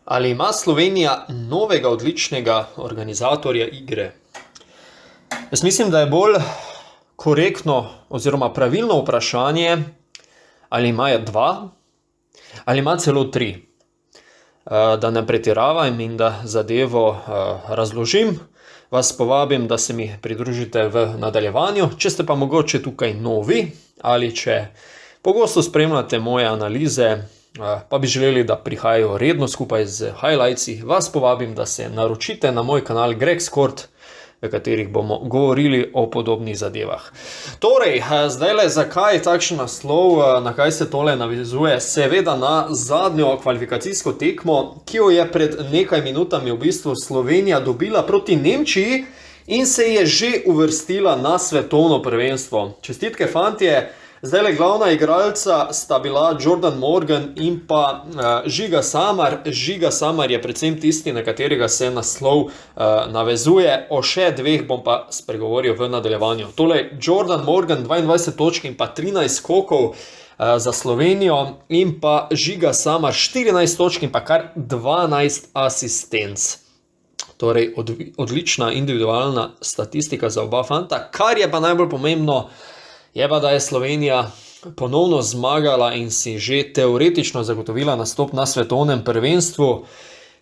Ali ima Slovenija novega odličnega organizatorja igre? Jaz mislim, da je bolj korektno oziroma pravilno vprašanje, ali imajo dva, ali ima celo tri. Da ne pretiravam in da zadevo razložim, vas povabim, da se mi pridružite v nadaljevanju. Če ste pa mogoče tukaj novi ali če pogosto spremljate moje analize, pa bi želeli, da prihajajo redno skupaj z highlightsi, vas povabim, da se naročite na moj kanal GregScored, v katerih bomo govorili o podobnih zadevah. Torej, zdajle, zakaj takšen naslov, na kaj se tole navezuje? Seveda na zadnjo kvalifikacijsko tekmo, ki jo je pred nekaj minutami v bistvu Slovenija dobila proti Nemčiji in se je že uvrstila na svetovno prvenstvo. Čestitke, fantje! Zdajle glavna igralca sta bila Jordan Morgan in pa Žiga Samar. Žiga Samar je predvsem tisti, na katerega se naslov navezuje. O še dveh bom pa spregovoril v nadaljevanju. Tole Jordan Morgan 22 točk in pa 13 skokov za Slovenijo in pa Žiga Samar 14 točk in pa kar 12 asistenc. Torej odlična individualna statistika za oba fanta. Kar je pa najbolj pomembno, je pa, da je Slovenija ponovno zmagala in si že teoretično zagotovila nastop na svetovnem prvenstvu,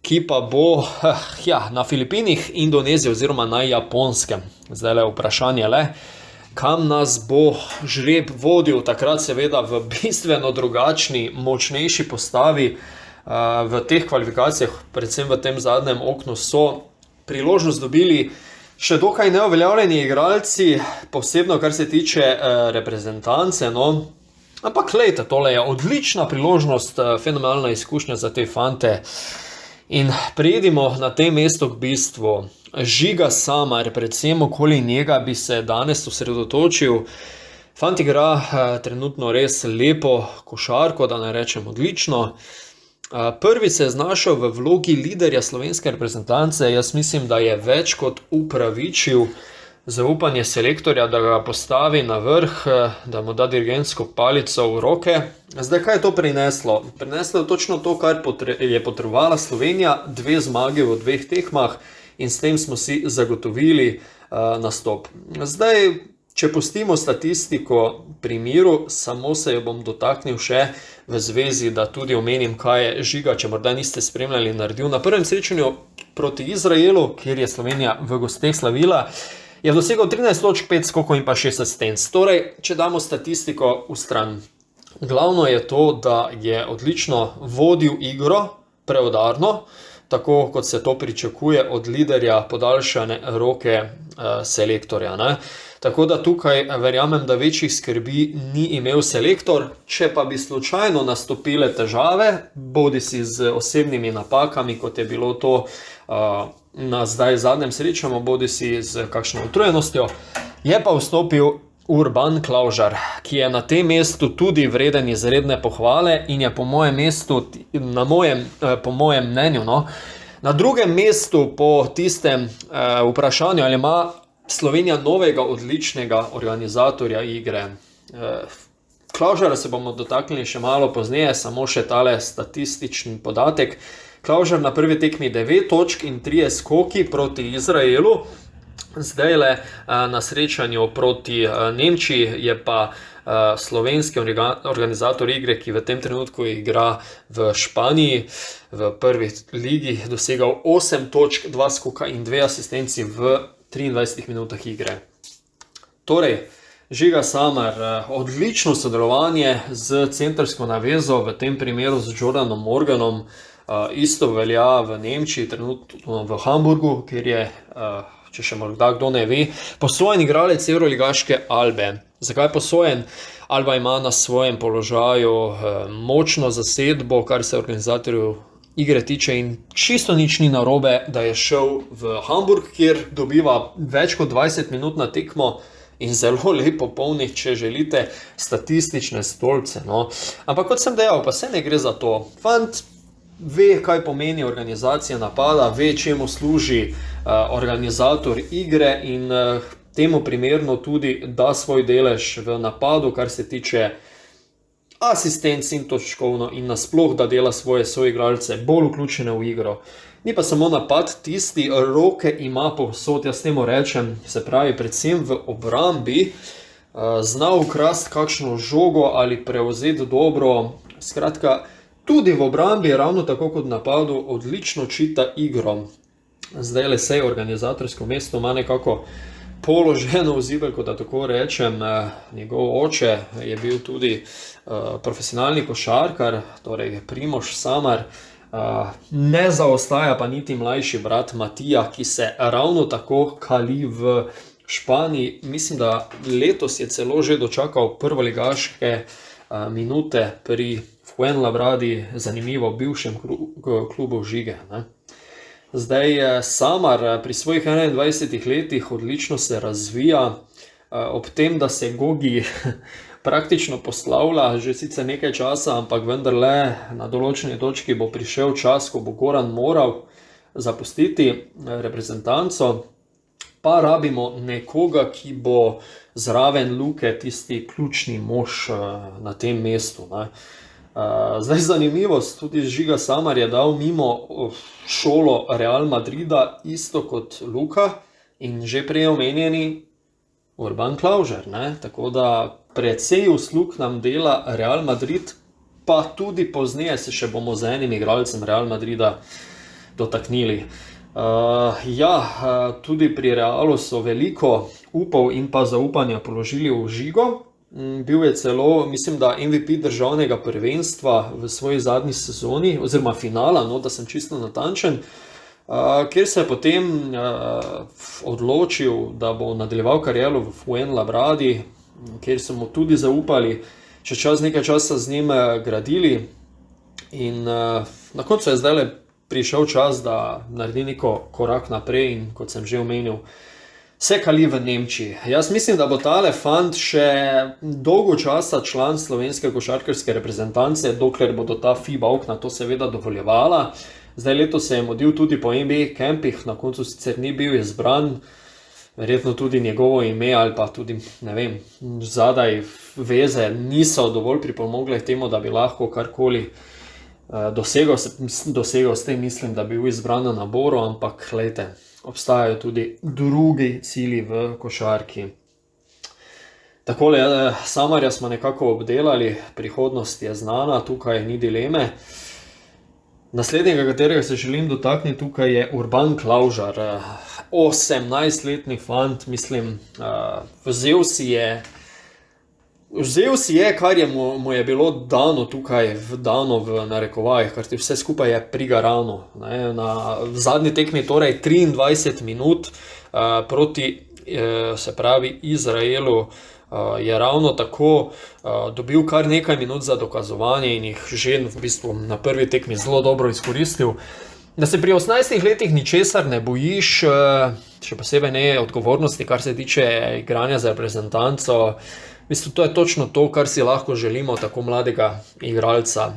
ki pa bo na Filipinih, Indoneziji oziroma na Japonskem. Zdaj le vprašanje kam nas bo žreb vodil, takrat seveda v bistveno drugačni, močnejši postavi. V teh kvalifikacijah, predvsem v tem zadnjem oknu, so priložnost dobili še dokaj neuveljavljeni igralci, posebno kar se tiče reprezentance, no. Ampak glejte, tole je odlična priložnost, fenomenalna izkušnja za te fante. In prejdimo na tem mestu k bistvu. Žiga Samar, predvsem okoli njega bi se danes osredotočil. Fant igra trenutno res lepo košarko, da ne rečem odlično. Prvi se je znašel v vlogi liderja slovenske reprezentance. Jaz mislim, da je več kot upravičil zaupanje selektorja, da ga postavi na vrh, da mu da dirigentsko palico v roke. Zdaj, kaj je to prineslo? Prineslo je točno to, kar je potrebovala Slovenija, 2 zmage v 2 tekmah in s tem smo si zagotovili nastop. Zdaj, če pustimo statistiko pri miru, samo se jo bom dotaknil še v zvezi, da tudi omenim, kaj je Žiga, če morda niste spremljali, naredil na prvem srečanju proti Izraelu, kjer je Slovenija v gosteh slavila, je dosegel 13 točk, 5 skokov in pa 6 asistenc. Torej, če damo statistiko v stran, glavno je to, da je odlično vodil igro, preudarno, tako kot se to pričakuje od liderja, podaljšane roke selektorja, ne. Tako da tukaj verjamem, da večjih skrbi ni imel selektor. Če pa bi slučajno nastopile težave, bodisi z osebnimi napakami, kot je bilo to na zdaj zadnjem srečanju, bodisi z kakšno utrujenostjo, je pa vstopil Urban Klavžar, ki je na tem mestu tudi vreden izredne pohvale in je po mojem mestu, po mojem mnenju, na drugem mestu po tistem vprašanju, ali ima Slovenija novega odličnega organizatorja igre. Klavžara se bomo dotaknili še malo pozneje, samo še tale statistični podatek. Klavžar na prvi tekmi 9 točk in 3 skoki proti Izraelu. Zdajle na srečanju proti Nemčiji je pa slovenski organizator igre, ki v tem trenutku igra v Španiji, v prvi ligi, dosegal 8 točk, 2 skoka in 2 asistenci v 23 minutah igre. Torej, Žiga Samar, odlično sodelovanje z centrsko navezo, v tem primeru z Jordanom Morganom, isto velja v Nemčiji, trenutno v Hamburgu, kjer je, če še morda kdo ne ve, posojen igralec evroligaške Albe. Zakaj posojen? Alba ima na svojem položaju močno zasedbo, kar se organizatorjev igre tiče, in čisto nič ni narobe, da je šel v Hamburg, kjer dobiva več kot 20 minut na tekmo in zelo lepo polnih, če želite, statistične stolpce, no. Ampak kot sem dejal, pa se ne gre za to. Fant ve, kaj pomeni organizacija napada, ve, čemu služi organizator igre in temu primerno tudi da svoj delež v napadu, kar se tiče asistenc in točkovno in nasploh, da dela svoje soigralce bolj vključene v igro. Ni pa samo napad tisti, roke ima povsod, jaz temu rečem, se pravi predvsem v obrambi, zna ukrast kakšno žogo ali prevzeti dobro, skratka, tudi v obrambi, ravno tako kot v napadu, odlično čita igro. Zdaj le sej organizatorsko mesto ima nekako položeno v zibelko, da tako rečem. Njegov oče je bil tudi profesionalni košarkar, torej Primož Samar, ne zaostaja pa niti mlajši brat Matija, ki se ravno tako kali v Španiji. Mislim, da letos je celo že dočakal prvoligaške minute pri Fuenlabradi, zanimivo, bivšem klubu Žige, ne. Zdaj Samar pri svojih 21 letih odlično se razvija, ob tem, da se Gogi praktično poslavlja že sicer nekaj časa, ampak vendarle na določeni točki bo prišel čas, ko bo Goran moral zapustiti reprezentanco, pa rabimo nekoga, ki bo zraven Luke tisti ključni mož na tem mestu, ne. Zdaj zanimivost, tudi Žiga Samar je dal mimo šolo Real Madrida, isto kot Luka in že prej omenjeni Urban Klaužar, ne? Tako da precej uslug nam dela Real Madrid, pa tudi pozneje se še bomo z enim igralcem Real Madrida dotaknili. Tudi pri Realu so veliko upov in pa zaupanja položili v Žigo. Bil je celo, mislim, da MVP državnega prvenstva v svoji zadnji sezoni, oziroma finala, no, da sem čisto natančen, kjer se je potem odločil, da bo nadaljeval kariero v Fuenlabradi, kjer so mu tudi zaupali, še nekaj časa z njim gradili in na koncu je zdaj prišel čas, da naredi neko korak naprej in, kot sem že omenil, se kali v Nemčiji. Jaz mislim, da bo tale fant še dolgo časa član slovenske košarkarske reprezentance, dokler bodo ta FIBA okna to seveda dovoljevala. Zdaj letos se je mudil tudi po NBA kampih, na koncu sicer ni bil izbran, verjetno tudi njegovo ime ali pa tudi, ne vem, zadaj veze niso dovolj pripomogle k temu, da bi lahko karkoli dosegel, s tem mislim, da bi bil izbran na naboru, ampak glejte, obstajajo tudi drugi cilji v košarki. Takole, Samarja smo nekako obdelali, prihodnost je znana, tukaj ni dileme. Naslednjega, katerega se želim dotakniti tukaj, je Urban Klaužar, 18-letni fant, mislim, vzel si je, kar mu je bilo dano tukaj, dano v narekovajih, kar ti vse skupaj je prigarano. Na zadnji tekmi, torej 23 minut proti, se pravi, Izraelu, je ravno tako dobil kar nekaj minut za dokazovanje in jih že v bistvu na prvi tekmi zelo dobro izkoristil. Da se pri 18 letih ničesar ne bojiš, še posebej ne odgovornosti, kar se tiče igranja za reprezentanco. V bistvu to je točno to, kar si lahko želimo tako mladega igralca.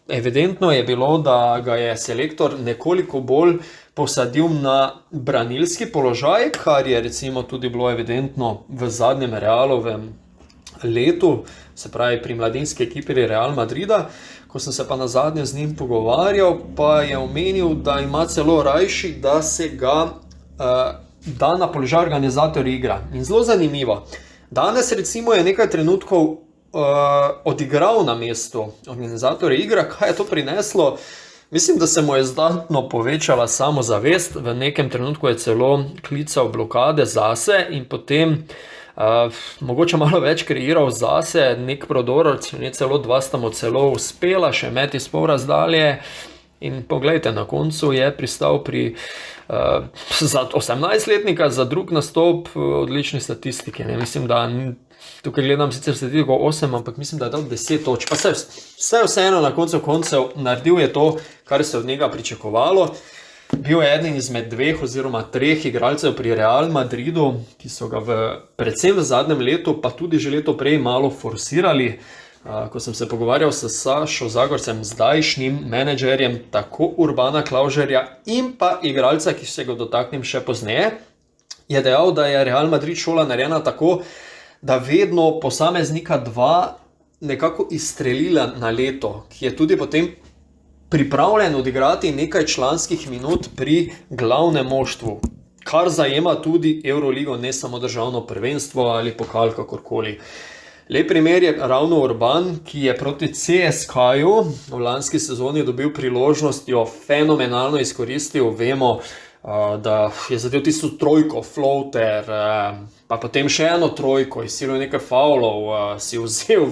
Evidentno je bilo, da ga je selektor nekoliko bolj posadil na branilski položaj, kar je recimo tudi bilo evidentno v zadnjem Realovem letu, se pravi pri mladinski ekipi Real Madrida. Ko sem se pa nazadnje z njim pogovarjal, pa je omenil, da ima celo rajši, da se ga da na položaj organizatorja igra. In zelo zanimivo, danes recimo je nekaj trenutkov odigral na mestu organizatorja igra. Kaj je to prineslo? Mislim, da se mu je znatno povečala samozavest, v nekem trenutku je celo klical blokade zase in potem mogoče malo več kreiral zase, nek prodor, celo dva sta mu celo uspela, še met iz pol razdalje. In poglejte, na koncu je pristal pri za 18-letnika za drug nastop odlični statistiki. Mislim, da tukaj gledam sicer statistiko 8, ampak mislim, da je dal 10 točk. Pa vseeno na koncu koncev naredil je to, kar se od njega pričakovalo. Bil je eden izmed 2 oziroma 3 igralcev pri Real Madridu, ki so ga predvsem v zadnjem letu, pa tudi že leto prej malo forsirali. Ko sem se pogovarjal s Sašo Zagorcem, zdajšnjim menedžerjem tako Urbana Klaužarja in pa igralca, ki se ga dotaknem še pozneje, je dejal, da je Real Madrid šola narejena tako, da vedno posameznika 2 nekako izstrelila na leto, ki je tudi potem pripravljen odigrati nekaj članskih minut pri glavnem moštvu, kar zajema tudi Euroligo, ne samo državno prvenstvo ali pokal kakorkoli. Lep primer je ravno Urban, ki je proti CSKA-ju v lanski sezoni dobil priložnost, jo fenomenalno izkoristil. Vemo, da je zadev tisto trojko, floater, pa potem še eno trojko, izsilil nekaj faulov, si vzel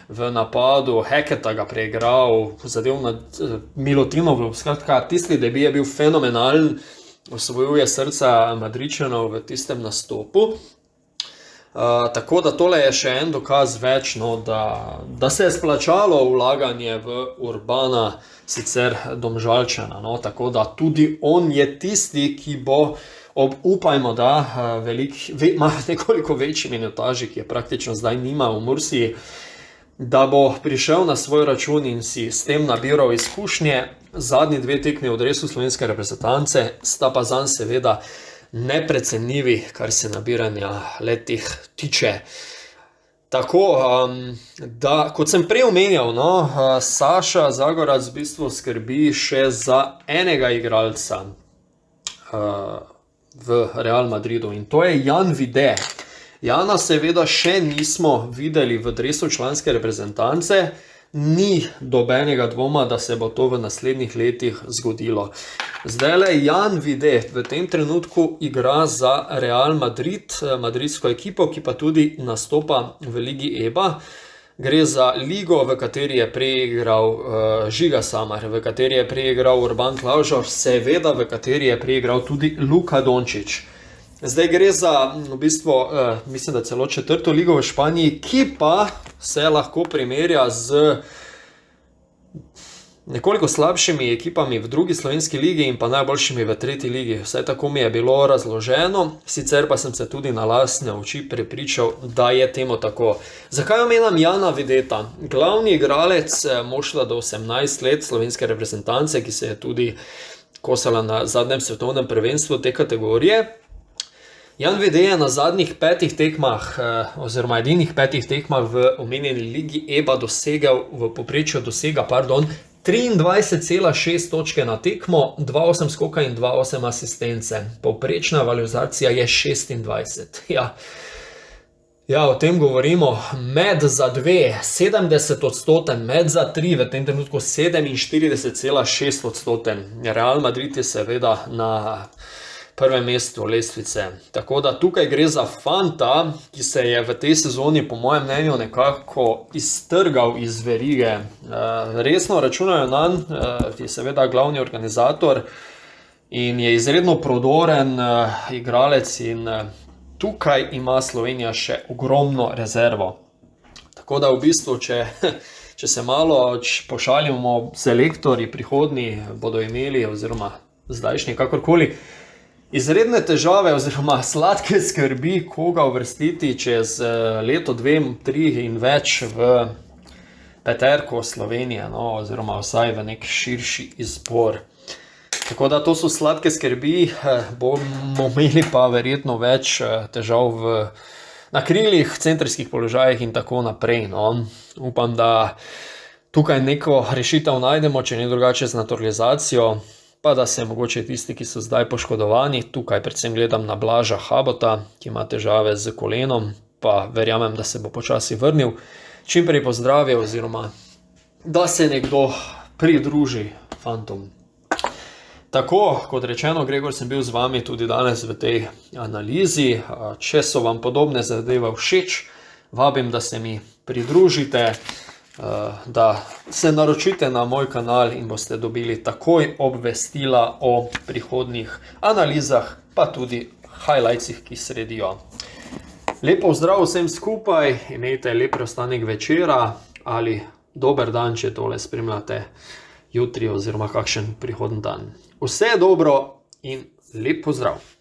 v napadu, Hacketa ga preigral, zadev nad Milutinovo. Skratka, tisti debi je bil fenomenalen, osvojuje srca Madridčanov v tistem nastopu. Tako da tole je še en dokaz več, no, da se je splačalo vlaganje v Urbana, sicer Domžalčana. No, tako da tudi on je tisti, ki bo, upajmo, da ima nekoliko večji minutaži, ki je praktično zdaj nima v Mursiji, da bo prišel na svoj račun in si s tem nabiral izkušnje. Zadnji 2 tekmi v dresu slovenske reprezentance sta pa zanj seveda neprecenljivi, kar se nabiranja letih tiče. Tako, da kot sem prej omenjal, no, Saša Zagorac v bistvu skrbi še za enega igralca v Real Madridu in to je Jan Vide. Jana seveda še nismo videli v dresu članske reprezentance, ni dobenega dvoma, da se bo to v naslednjih letih zgodilo. Zdajle Jan Vide v tem trenutku igra za Real Madrid, madridsko ekipo, ki pa tudi nastopa v Ligi EBA. Gre za ligo, v kateri je preigral Žiga Samar, v kateri je preigral Urban Klavžar, seveda v kateri je preigral tudi Luka Dončić. Zdaj gre za, v bistvu, mislim, da celo 4. ligo v Španiji, ki pa se lahko primerja z nekoliko slabšimi ekipami v 2. slovenski ligi in pa najboljšimi v 3. ligi. Vsaj tako mi je bilo razloženo, sicer pa sem se tudi na lastne oči prepričal, da je temu tako. Zakaj omenjam Jana Videta? Glavni igralec moštva do 18 let slovenske reprezentance, ki se je tudi kosala na zadnjem svetovnem prvenstvu te kategorije. Jan Vide je na zadnjih 5 tekmah, oziroma edinih 5 tekmah v omenjeni Ligi EBA v povprečju dosega 23,6 točke na tekmo, 2,8 skoka in 2,8 asistence. Povprečna valorizacija je 26. Ja, o tem govorimo. Med za 2, 70%, med za 3, v tem trenutku 47,6%. Real Madrid je seveda na prvem mestu lestvice. Tako da tukaj gre za fanta, ki se je v tej sezoni po mojem mnenju nekako iztrgal iz verige. Resno računajo nanj, je seveda glavni organizator in je izredno prodoren igralec in tukaj ima Slovenija še ogromno rezervo. Tako da v bistvu, če se malo pošalimo, selektorji prihodnji bodo imeli, oziroma zdajšnji kakorkoli, izredne težave oziroma sladke skrbi, koga uvrstiti čez leto, 2, 3 in več v peterko Slovenije, no, oziroma vsaj v nek širši izbor. Tako da to so sladke skrbi, bomo imeli pa verjetno več težav na krilih, centrskih položajih in tako naprej. No. Upam, da tukaj neko rešitev najdemo, če ne drugače z naturalizacijo, pa da se mogoče tisti, ki so zdaj poškodovani, tukaj predvsem gledam na Blaža Habota, ki ima težave z kolenom, pa verjamem, da se bo počasi vrnil, čim prej pozdravi oziroma da se nekdo pridruži fantom. Tako, kot rečeno, Gregor sem bil z vami tudi danes v tej analizi. Če so vam podobne zadeve všeč, vabim, da se mi pridružite, da se naročite na moj kanal in boste dobili takoj obvestila o prihodnjih analizah, pa tudi highlightsih, ki sledijo. Lep pozdrav vsem skupaj, imejte lep preostanek večera ali dober dan, če tole spremljate jutri oziroma kakšen prihodnji dan. Vse dobro in lep pozdrav!